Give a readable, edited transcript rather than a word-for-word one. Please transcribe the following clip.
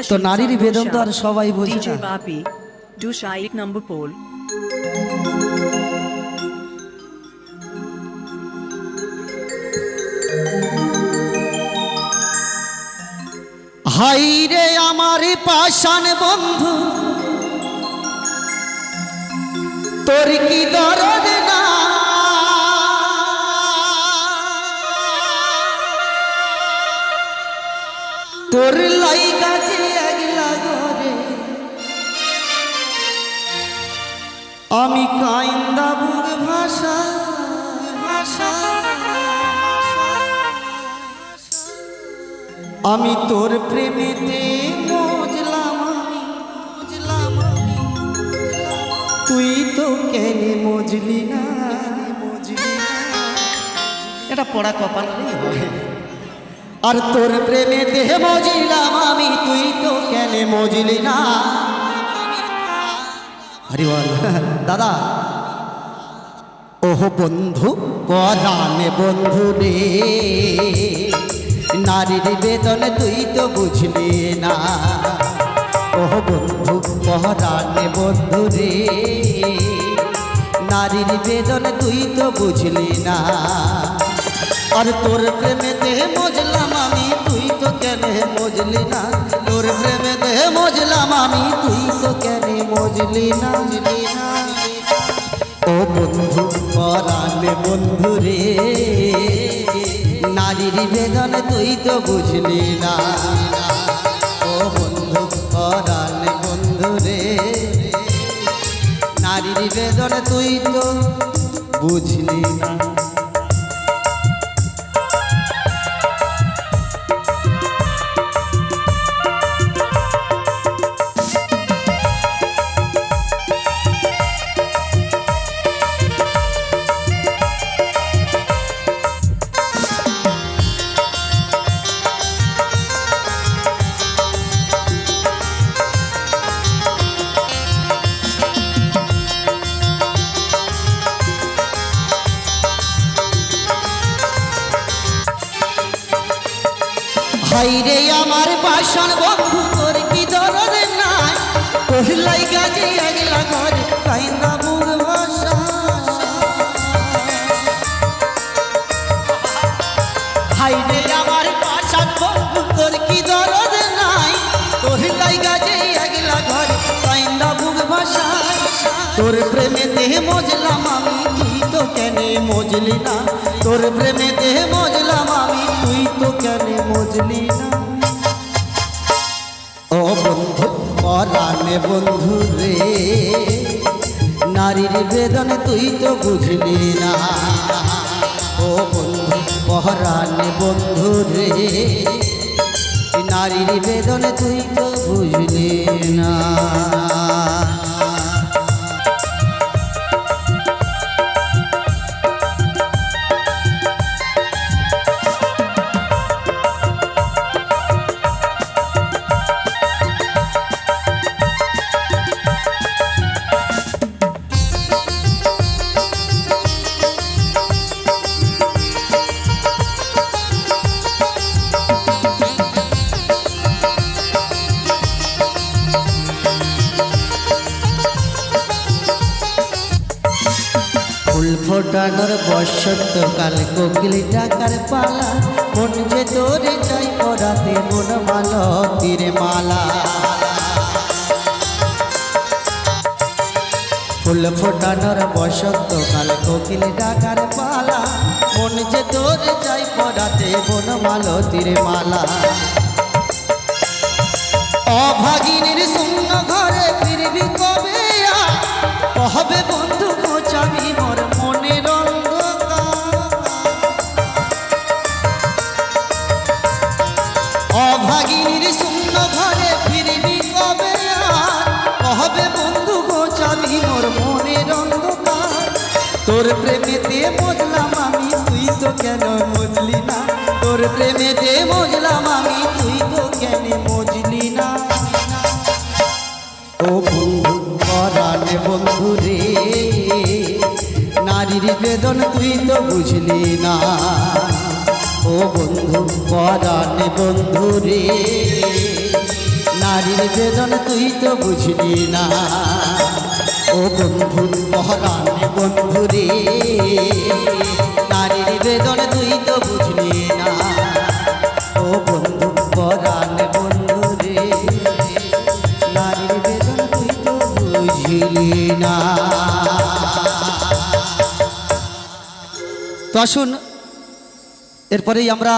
তো নারীর বেদন তো আর সবাই বোঝে না। বাপি দুশা 1 নম্বর পোল। হাই রে আমার পাষাণ বন্ধু, তোর কি দরদ না, তোর লাইগা যে আগলা ঘরে আমি কাইন্দা বুক ভাষা ভাষা, আমি তোর প্রেমেতে মজলাম, তুই তো কেন মজলি না, এটা পড়া কপাল নেই হয়। আর তোর প্রেমেতে মজলাম আমি, তুই তো কেন মজলি না। হরি বল দাদা। ওহ বন্ধু পরাণে বন্ধু রে, নারীর বেদন তুই তো বুঝলি না। ওহ বন্ধু পরাণে বন্ধু রে, নারীর বেদন তুই তো বুঝলি না। আর তোর প্রেমেতে মজলাম আমি, তুই তো কেন মজলি না। তোর প্রেমেতে মজলাম আমি, তুই তো কেন মজলি না। ও বন্ধু পরাণে বন্ধু রে, নারীর বেদন তুই তো বুঝলি না। ও বন্ধু পরাণে বন্ধু রে, নারীর বেদন তুই তো বুঝলি না। হাইরে আমার পাষাণ বন্ধু, তোর কি দরদ নাই, কহিলাই গাজে আগলা ঘরে কাইন্দা বুক ভাষা। হাইরে আমার পাষাণ বন্ধু, তোর কি দরদ নাই, কহিলাই গাজে আগলা ঘরে কাইন্দা বুক ভাষা। তোর প্রেমেতে মজলাম আমি, তুই তো কেন মজলি না। তোর প্রেমেতে মজলাম আমি, তুই তো কেন মজলি না। ও বন্ধু পরাণে বন্ধু রে, নারীর বেদন তুই তো বুঝলি না। ও বন্ধু পরাণে বন্ধু রে, নারীর বেদন তুই তো বুঝলি না। ফুল ফোটানোর বসন্তকাল, কোকিল ডাকার পালা, মন যে তোরে চাই পরাতে মন মালতীর মালা। ফুল ফোটানোর বসন্তকাল, কোকিল ডাকার পালা, মন যে তোরে চাই পরাতে মন মালতীর মালা। অভাগিনীর শূন্য ঘরে ফিরবি কবে, কবে বন্ধু খোঁচাবি মোর মনের অন্ধকার। অভাগিনীর শূন্য ঘরে ফিরবি কবে, কবে বন্ধু খোঁচাবি মোর মনের অন্ধকার। তোর প্রেমেতে মজলাম আমি, তুই তো কেন মজলি না। তোর প্রেমেতে মজলাম আমি, তুই তো কেন মজলি না। ও বন্ধু পরাণে বন্ধু রে, নারীর বেদন তুই তো বুঝলি না। ও বন্ধু পরাণে বন্ধু রে, নারীর বেদন তুই তো বুঝলি না ও বন্ধু মহারানী বন্ধু রে নারীর বেদন তুই তো বুঝলি না ও বন্ধু পরাণ বন্ধু রে নারীর বেদন তুই তো বুঝলি না। তো আসুন এরপরেই আমরা